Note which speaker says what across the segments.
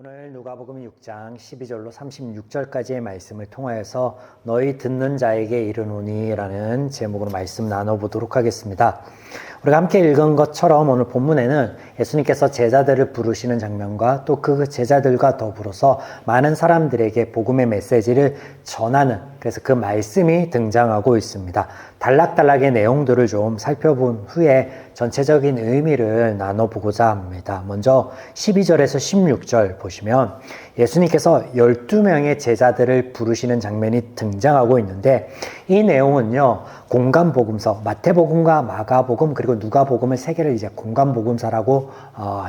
Speaker 1: 오늘 누가복음 6장 12절로 36절까지의 말씀을 통하여서 너희 듣는 자에게 이르노니 라는 제목으로 말씀 나눠보도록 하겠습니다. 우리가 함께 읽은 것처럼 오늘 본문에는 예수님께서 제자들을 부르시는 장면과 또 그 제자들과 더불어서 많은 사람들에게 복음의 메시지를 전하는, 그래서 그 말씀이 등장하고 있습니다. 단락단락의 내용들을 좀 살펴본 후에 전체적인 의미를 나눠보고자 합니다. 먼저 12절에서 16절 보시면 예수님께서 12명의 제자들을 부르시는 장면이 등장하고 있는데, 이 내용은요, 공간복음서, 마태복음과 마가복음 그리고 누가복음을 세 개를 이제 공간복음서라고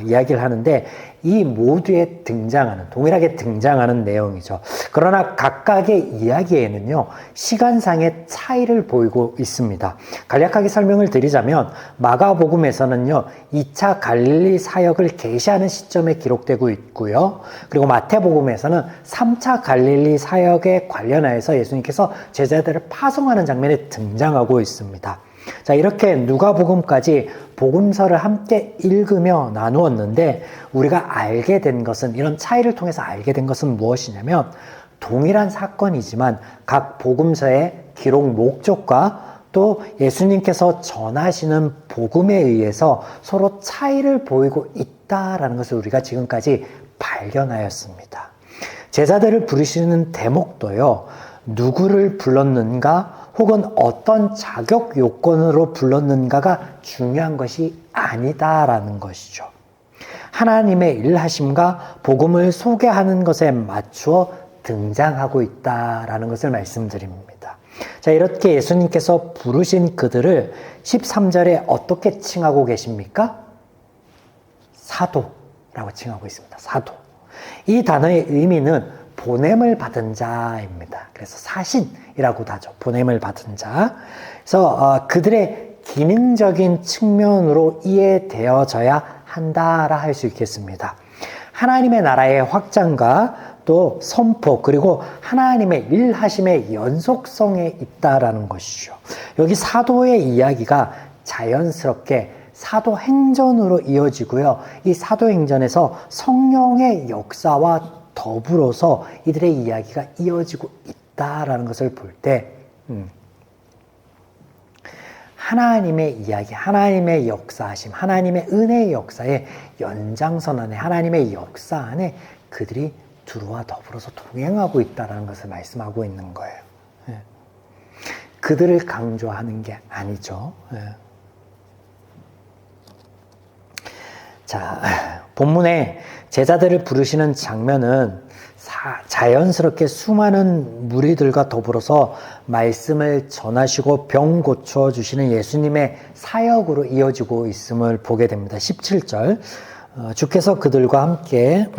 Speaker 1: 이야기를 하는데, 이 모두에 등장하는, 동일하게 등장하는 내용이죠. 그러나 각각의 이야기에는요, 시간상의 차이를 보이고 있습니다. 간략하게 설명을 드리자면 마가복음에서는요, 2차 갈릴리 사역을 계시하는 시점에 기록되고 있고요. 그리고 마태복음에서는 3차 갈릴리 사역에 관련하여서 예수님께서 제자들을 파송하는 장면이 등장하고 있습니다. 자, 이렇게 누가복음까지 복음서를 함께 읽으며 나누었는데, 우리가 알게 된 것은, 이런 차이를 통해서 알게 된 것은 무엇이냐면, 동일한 사건이지만 각 복음서의 기록 목적과 또 예수님께서 전하시는 복음에 의해서 서로 차이를 보이고 있다라는 것을 우리가 지금까지 발견하였습니다. 제자들을 부르시는 대목도요, 누구를 불렀는가 혹은 어떤 자격 요건으로 불렀는가가 중요한 것이 아니다라는 것이죠. 하나님의 일하심과 복음을 소개하는 것에 맞추어 등장하고 있다라는 것을 말씀드립니다. 자, 이렇게 예수님께서 부르신 그들을 13절에 어떻게 칭하고 계십니까? 사도라고 칭하고 있습니다. 사도. 이 단어의 의미는 보냄을 받은 자입니다. 그래서 사신이라고도 하죠. 보냄을 받은 자. 그래서 그들의 기능적인 측면으로 이해되어져야 한다라 할 수 있겠습니다. 하나님의 나라의 확장과 또 선포, 그리고 하나님의 일하심의 연속성에 있다라는 것이죠. 여기 사도의 이야기가 자연스럽게 사도행전으로 이어지고요. 이 사도행전에서 성령의 역사와 더불어서 이들의 이야기가 이어지고 있다라는 것을 볼 때, 하나님의 이야기, 하나님의 역사하심, 하나님의 은혜의 역사의 연장선 안에, 하나님의 역사 안에 그들이 두루와 더불어서 동행하고 있다는 것을 말씀하고 있는 거예요. 그들을 강조하는 게 아니죠. 자, 본문에 제자들을 부르시는 장면은 자연스럽게 수많은 무리들과 더불어서 말씀을 전하시고 병 고쳐주시는 예수님의 사역으로 이어지고 있음을 보게 됩니다. 17절, 주께서 그들과 함께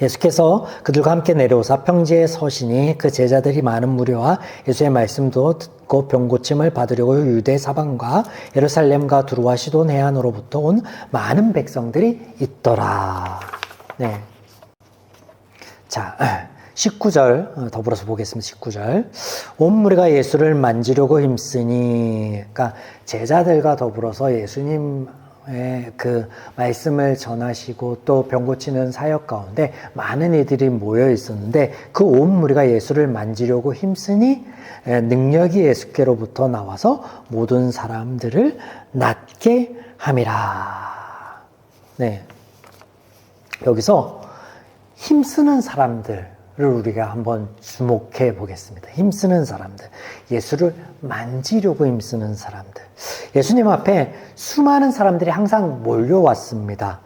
Speaker 1: 예수께서 그들과 함께 내려오사 평지에 서시니 그 제자들이 많은 무리와 예수의 말씀도 듣고 병고침을 받으려고 유대 사방과 예루살렘과 두루와 시돈 해안으로부터 온 많은 백성들이 있더라. 네. 자, 19절 더불어서 보겠습니다. 19절. 온 무리가 예수를 만지려고 힘쓰니, 그러니까 제자들과 더불어서 예수님 그 말씀을 전하시고 또 병 고치는 사역 가운데 많은 이들이 모여 있었는데, 그 온 무리가 예수를 만지려고 힘쓰니 능력이 예수께로부터 나와서 모든 사람들을 낫게 함이라. 네. 여기서 힘쓰는 사람들을 우리가 한번 주목해 보겠습니다. 힘쓰는 사람들, 예수를 만지려고 힘쓰는 사람들. 예수님 앞에 수많은 사람들이 항상 몰려왔습니다.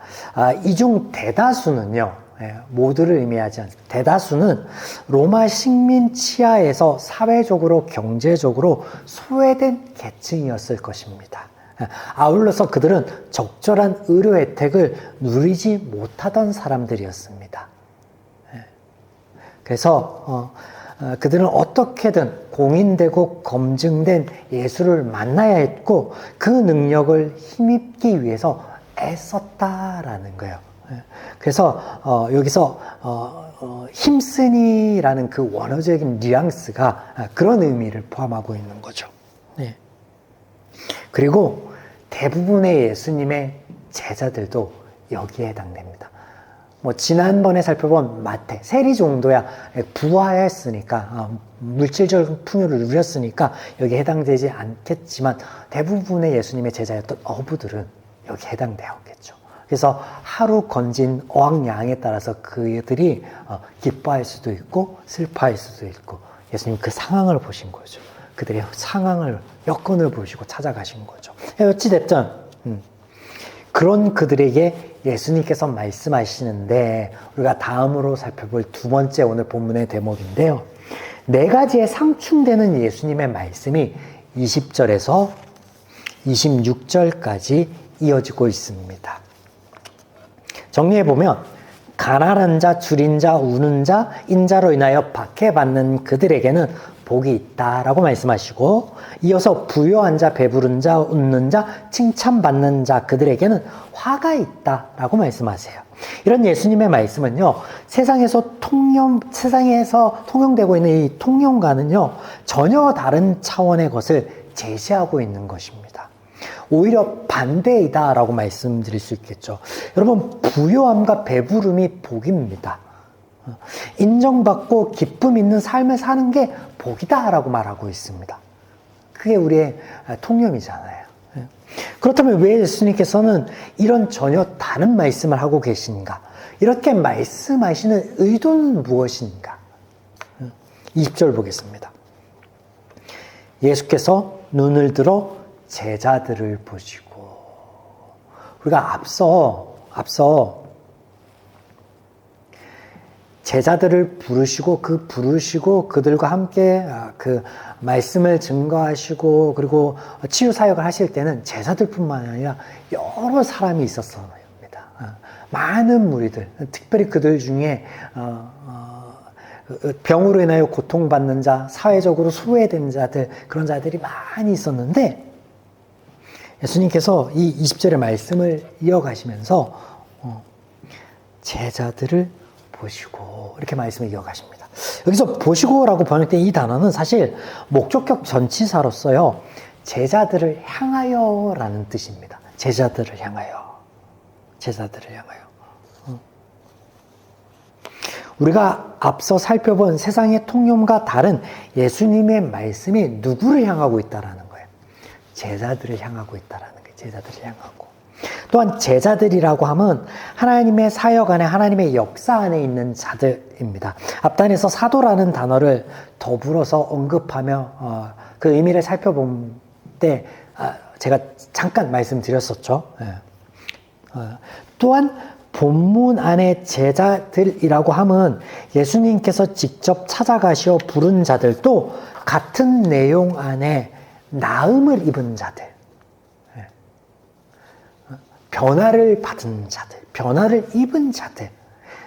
Speaker 1: 이 중 대다수는요, 모두를 의미하지 않습니다. 대다수는 로마 식민 치하에서 사회적으로 경제적으로 소외된 계층이었을 것입니다. 아울러서 그들은 적절한 의료 혜택을 누리지 못하던 사람들이었습니다. 그래서 그들은 어떻게든 공인되고 검증된 예수를 만나야 했고, 그 능력을 힘입기 위해서 애썼다라는 거예요. 그래서 여기서 힘쓰니라는 그 원어적인 뉘앙스가 그런 의미를 포함하고 있는 거죠. 네. 그리고 대부분의 예수님의 제자들도 여기에 해당됩니다. 뭐 지난번에 살펴본 마태, 세리 정도야 부화했으니까 물질적 풍요를 누렸으니까 여기에 해당되지 않겠지만 대부분의 예수님의 제자였던 어부들은 여기에 해당되었겠죠. 그래서 하루 건진 어항양에 따라서 그들이 기뻐할 수도 있고 슬퍼할 수도 있고 예수님 그 상황을 보신 거죠. 그들의 상황을 여건을 보시고 찾아가신 거죠. 어찌됐든 그런 그들에게 예수님께서 말씀하시는데 우리가 다음으로 살펴볼 두 번째 오늘 본문의 대목인데요. 네 가지의 상충되는 예수님의 말씀이 20절에서 26절까지 이어지고 있습니다. 정리해보면 가난한 자, 줄인 자, 우는 자, 인자로 인하여 박해받는 그들에게는 복이 있다라고 말씀하시고 이어서 부요한 자, 배부른 자, 웃는 자, 칭찬받는 자 그들에게는 화가 있다라고 말씀하세요. 이런 예수님의 말씀은요. 세상에서 통용되고 있는 이 통용과는요. 전혀 다른 차원의 것을 제시하고 있는 것입니다. 오히려 반대이다라고 말씀드릴 수 있겠죠. 여러분 부요함과 배부름이 복입니다. 인정받고 기쁨 있는 삶을 사는 게 복이다라고 말하고 있습니다. 그게 우리의 통념이잖아요. 그렇다면 왜 예수님께서는 이런 전혀 다른 말씀을 하고 계신가? 이렇게 말씀하시는 의도는 무엇인가? 20절 보겠습니다. 예수께서 눈을 들어 제자들을 보시고 우리가 앞서 제자들을 부르시고 그들과 함께 그 말씀을 증거하시고 그리고 치유 사역을 하실 때는 제자들뿐만 아니라 여러 사람이 있었습니다. 많은 무리들, 특별히 그들 중에 병으로 인하여 고통받는 자, 사회적으로 소외된 자들, 그런 자들이 많이 있었는데 예수님께서 이 20절의 말씀을 이어가시면서 제자들을 보시고 이렇게 말씀을 이어가십니다. 여기서 보시고라고 번역된 이 단어는 사실 목적격 전치사로서요. 제자들을 향하여라는 뜻입니다. 제자들을 향하여. 우리가 앞서 살펴본 세상의 통념과 다른 예수님의 말씀이 누구를 향하고 있다라는 거예요. 제자들을 향하고 있다라는 거예요. 제자들을 향하고. 또한 제자들이라고 하면 하나님의 사역 안에 하나님의 역사 안에 있는 자들입니다. 앞단에서 사도라는 단어를 더불어서 언급하며 그 의미를 살펴볼 때 제가 잠깐 말씀드렸었죠. 또한 본문 안에 제자들이라고 하면 예수님께서 직접 찾아가시어 부른 자들도 같은 내용 안에 나음을 입은 자들, 변화를 받은 자들, 변화를 입은 자들,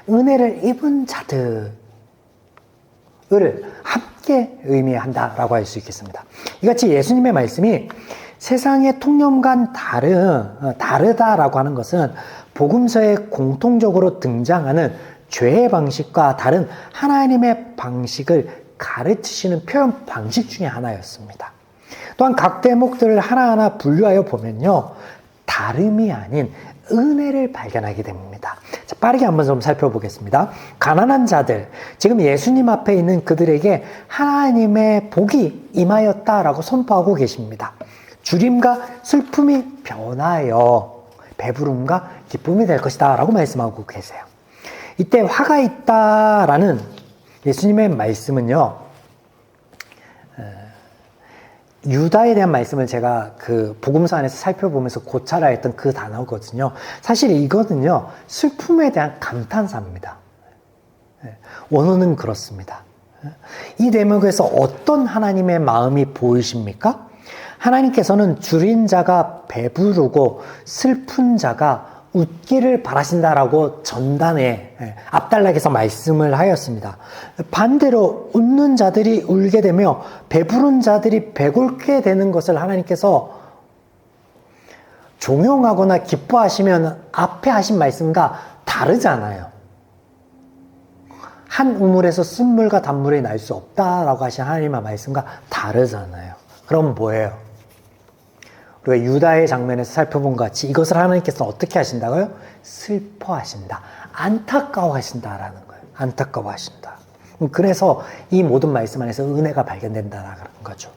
Speaker 1: 은혜를 입은 자들을 함께 의미한다라고 할 수 있겠습니다. 이같이 예수님의 말씀이 세상의 통념과는 다르다라고 하는 것은 복음서에 공통적으로 등장하는 죄의 방식과 다른 하나님의 방식을 가르치시는 표현 방식 중에 하나였습니다. 또한 각 대목들을 하나하나 분류하여 보면요. 다름이 아닌 은혜를 발견하게 됩니다. 자, 빠르게 한번 좀 살펴보겠습니다. 가난한 자들, 지금 예수님 앞에 있는 그들에게 하나님의 복이 임하였다라고 선포하고 계십니다. 주림과 슬픔이 변하여 배부름과 기쁨이 될 것이다 라고 말씀하고 계세요. 이때 화가 있다라는 예수님의 말씀은요. 유다에 대한 말씀을 제가 그 복음서 안에서 살펴보면서 고찰하 했던 그 단어거든요. 사실 이거는요. 슬픔에 대한 감탄사입니다. 원어는 그렇습니다. 이 대목에서 어떤 하나님의 마음이 보이십니까? 하나님께서는 줄인 자가 배부르고 슬픈 자가 웃기를 바라신다라고 전단에 앞단락에서 말씀을 하였습니다. 반대로 웃는 자들이 울게 되며 배부른 자들이 배골게 되는 것을 하나님께서 종용하거나 기뻐하시면 앞에 하신 말씀과 다르잖아요. 한 우물에서 쓴물과 단물이 날 수 없다라고 하신 하나님의 말씀과 다르잖아요. 그럼 뭐예요? 우리가 유다의 장면에서 살펴본 것 같이 이것을 하나님께서 어떻게 하신다고요? 슬퍼하신다. 안타까워하신다라는 거예요. 안타까워하신다. 그래서 이 모든 말씀 안에서 은혜가 발견된다라는 거죠.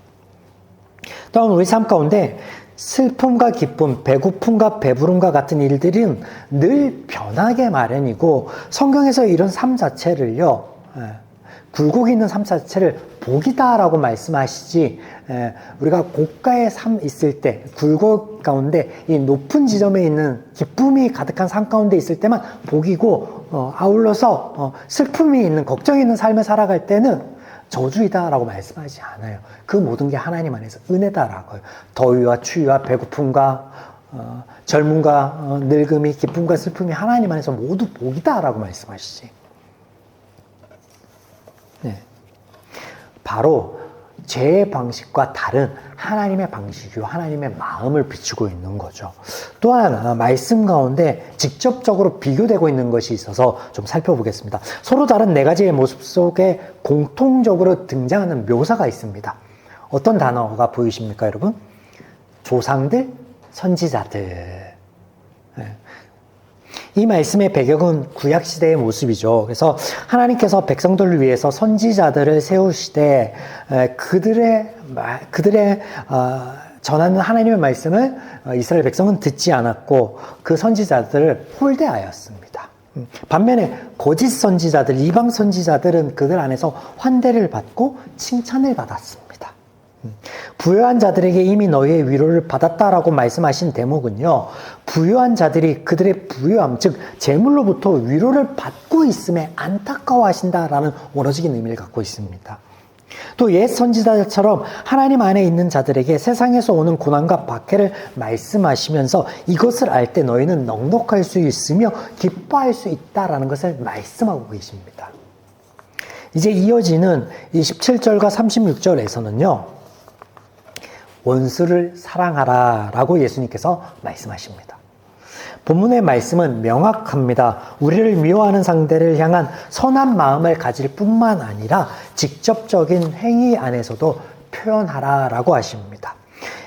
Speaker 1: 또한 우리 삶 가운데 슬픔과 기쁨, 배고픔과 배부름과 같은 일들은 늘 변하게 마련이고 성경에서 이런 삶 자체를요, 굴곡이 있는 삶 자체를 복이다라고 말씀하시지, 우리가 고가의 삶 있을 때, 굴곡 가운데 이 높은 지점에 있는 기쁨이 가득한 삶 가운데 있을 때만 복이고, 아울러서 슬픔이 있는, 걱정이 있는 삶을 살아갈 때는 저주이다라고 말씀하지 않아요. 그 모든 게 하나님 안에서 은혜다라고요. 더위와 추위와 배고픔과 젊음과 늙음이, 기쁨과 슬픔이 하나님 안에서 모두 복이다라고 말씀하시지. 네. 바로 죄의 방식과 다른 하나님의 방식이요, 하나님의 마음을 비추고 있는 거죠. 또한 말씀 가운데 직접적으로 비교되고 있는 것이 있어서 좀 살펴보겠습니다. 서로 다른 네 가지의 모습 속에 공통적으로 등장하는 묘사가 있습니다. 어떤 단어가 보이십니까, 여러분? 조상들, 선지자들. 네. 이 말씀의 배경은 구약시대의 모습이죠. 그래서 하나님께서 백성들을 위해서 선지자들을 세우시되 그들의 전하는 하나님의 말씀을 이스라엘 백성은 듣지 않았고 그 선지자들을 홀대하였습니다. 반면에 거짓 선지자들, 이방 선지자들은 그들 안에서 환대를 받고 칭찬을 받았습니다. 부유한 자들에게 이미 너희의 위로를 받았다라고 말씀하신 대목은요, 부유한 자들이 그들의 부유함, 즉 재물로부터 위로를 받고 있음에 안타까워하신다라는 원어적인 의미를 갖고 있습니다. 또 옛 선지자들처럼 하나님 안에 있는 자들에게 세상에서 오는 고난과 박해를 말씀하시면서 이것을 알 때 너희는 넉넉할 수 있으며 기뻐할 수 있다라는 것을 말씀하고 계십니다. 이제 이어지는 이 17절과 36절에서는요, 원수를 사랑하라 라고 예수님께서 말씀하십니다. 본문의 말씀은 명확합니다. 우리를 미워하는 상대를 향한 선한 마음을 가질 뿐만 아니라 직접적인 행위 안에서도 표현하라 라고 하십니다.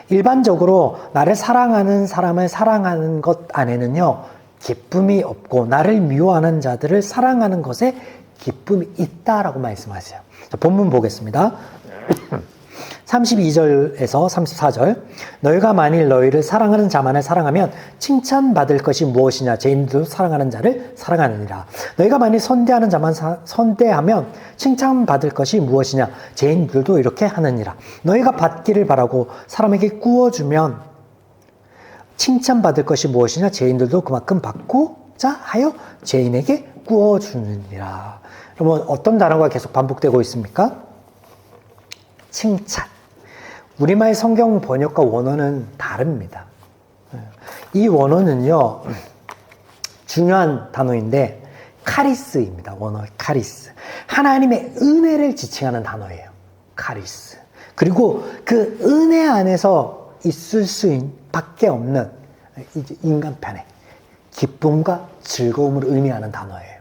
Speaker 1: 일반적으로 나를 사랑하는 사람을 사랑하는 것 안에는요, 기쁨이 없고 나를 미워하는 자들을 사랑하는 것에 기쁨이 있다라고 말씀하세요. 자, 본문 보겠습니다. 32절에서 34절. 너희가 만일 너희를 사랑하는 자만을 사랑하면 칭찬받을 것이 무엇이냐? 죄인들도 사랑하는 자를 사랑하느니라. 너희가 만일 선대하는 자만 선대하면 칭찬받을 것이 무엇이냐? 죄인들도 이렇게 하느니라. 너희가 받기를 바라고 사람에게 구워주면 칭찬받을 것이 무엇이냐? 죄인들도 그만큼 받고자 하여 죄인에게 구워주느니라. 그러면 어떤 단어가 계속 반복되고 있습니까? 칭찬. 우리말 성경 번역과 원어는 다릅니다. 이 원어는요, 중요한 단어인데 카리스입니다. 원어 카리스. 하나님의 은혜를 지칭하는 단어예요. 카리스. 그리고 그 은혜 안에서 있을 수밖에 없는 인간편의 기쁨과 즐거움을 의미하는 단어예요.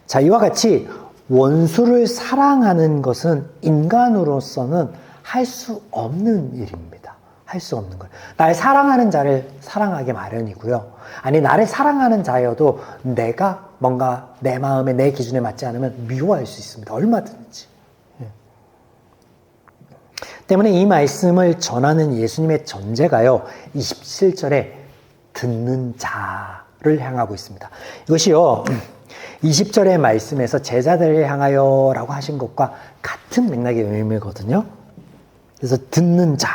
Speaker 1: 자, 이와 같이 원수를 사랑하는 것은 인간으로서는 할 수 없는 일입니다. 할 수 없는 거예요. 날 사랑하는 자를 사랑하게 마련이고요. 아니, 나를 사랑하는 자여도 내가 뭔가 내 마음에 내 기준에 맞지 않으면 미워할 수 있습니다. 얼마든지. 때문에 이 말씀을 전하는 예수님의 전제가요, 27절에 듣는 자를 향하고 있습니다. 이것이요, 20절의 말씀에서 제자들을 향하여 라고 하신 것과 같은 맥락의 의미거든요. 그래서 듣는 자.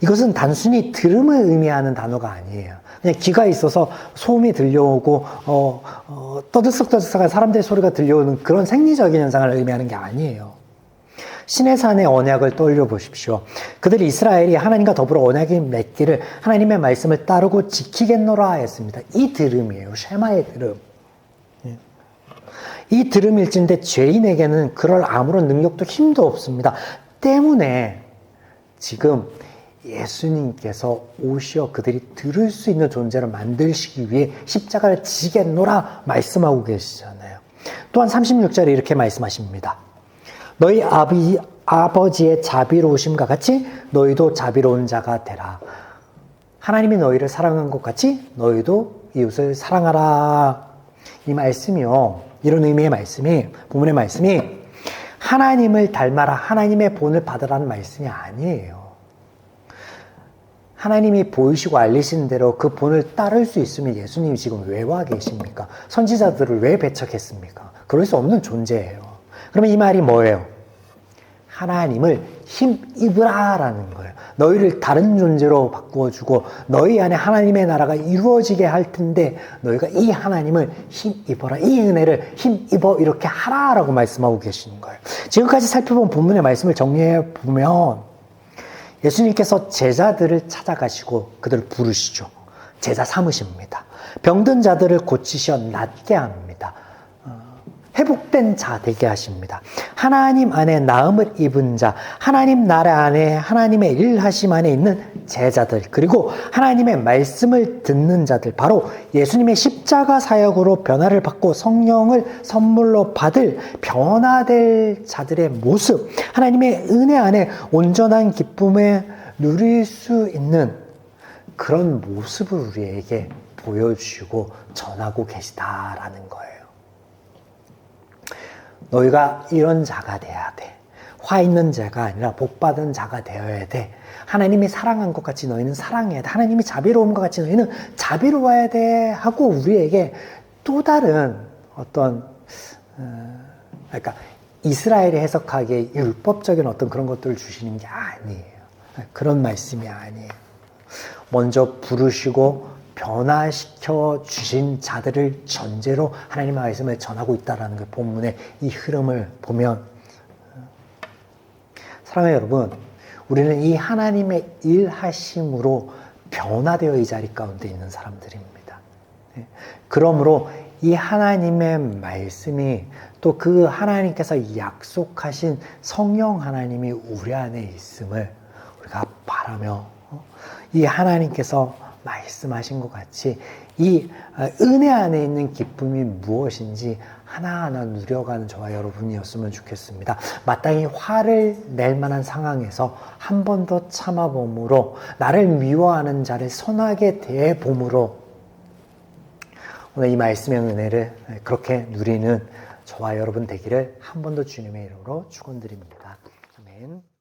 Speaker 1: 이것은 단순히 들음을 의미하는 단어가 아니에요. 그냥 귀가 있어서 소음이 들려오고, 떠들썩떠들썩한 사람들의 소리가 들려오는 그런 생리적인 현상을 의미하는 게 아니에요. 시내산의 언약을 떠올려 보십시오. 그들이 이스라엘이 하나님과 더불어 언약을 맺기를 하나님의 말씀을 따르고 지키겠노라 하였습니다. 이 들음이에요. 쉐마의 들음. 이 들음일진데 죄인에게는 그럴 아무런 능력도 힘도 없습니다. 때문에 지금 예수님께서 오시어 그들이 들을 수 있는 존재를 만드시기 위해 십자가를 지겠노라 말씀하고 계시잖아요. 또한 36절에 이렇게 말씀하십니다. 너희 아버지의 자비로우심과 같이 너희도 자비로운 자가 되라. 하나님이 너희를 사랑한 것 같이 너희도 이웃을 사랑하라. 이 말씀이요. 이런 의미의 말씀이, 본문의 말씀이 하나님을 닮아라, 하나님의 본을 받으라는 말씀이 아니에요. 하나님이 보이시고 알리신 대로 그 본을 따를 수 있으면 예수님이 지금 왜 와 계십니까? 선지자들을 왜 배척했습니까? 그럴 수 없는 존재예요. 그러면 이 말이 뭐예요? 하나님을 힘입으라라는 거예요. 너희를 다른 존재로 바꾸어주고 너희 안에 하나님의 나라가 이루어지게 할 텐데 너희가 이 하나님을 힘입어라. 이 은혜를 힘입어 이렇게 하라라고 말씀하고 계시는 거예요. 지금까지 살펴본 본문의 말씀을 정리해 보면 예수님께서 제자들을 찾아가시고 그들을 부르시죠. 제자 삼으십니다. 병든 자들을 고치셔 낫게 합니다. 회복된 자 되게 하십니다. 하나님 안에 나음을 입은 자, 하나님 나라 안에 하나님의 일하심 안에 있는 제자들, 그리고 하나님의 말씀을 듣는 자들, 바로 예수님의 십자가 사역으로 변화를 받고 성령을 선물로 받을 변화될 자들의 모습, 하나님의 은혜 안에 온전한 기쁨에 누릴 수 있는 그런 모습을 우리에게 보여주시고 전하고 계시다라는 거예요. 너희가 이런 자가 돼야 돼. 화 있는 자가 아니라 복받은 자가 되어야 돼. 하나님이 사랑한 것 같이 너희는 사랑해야 돼. 하나님이 자비로운 것 같이 너희는 자비로워야 돼. 하고 우리에게 또 다른 어떤 그러니까 이스라엘이 해석하기에 율법적인 어떤 그런 것들을 주시는 게 아니에요. 그런 말씀이 아니에요. 먼저 부르시고 변화시켜 주신 자들을 전제로 하나님의 말씀을 전하고 있다는 그 본문의 이 흐름을 보면, 사랑하는 여러분, 우리는 이 하나님의 일하심으로 변화되어 이 자리 가운데 있는 사람들입니다. 그러므로 이 하나님의 말씀이 또 그 하나님께서 약속하신 성령 하나님이 우리 안에 있음을 우리가 바라며, 이 하나님께서 말씀하신 것 같이 이 은혜 안에 있는 기쁨이 무엇인지 하나하나 누려가는 저와 여러분이었으면 좋겠습니다. 마땅히 화를 낼 만한 상황에서 한 번 더 참아봄으로, 나를 미워하는 자를 선하게 대해봄으로 오늘 이 말씀의 은혜를 그렇게 누리는 저와 여러분 되기를 한 번 더 주님의 이름으로 축원드립니다. 아멘.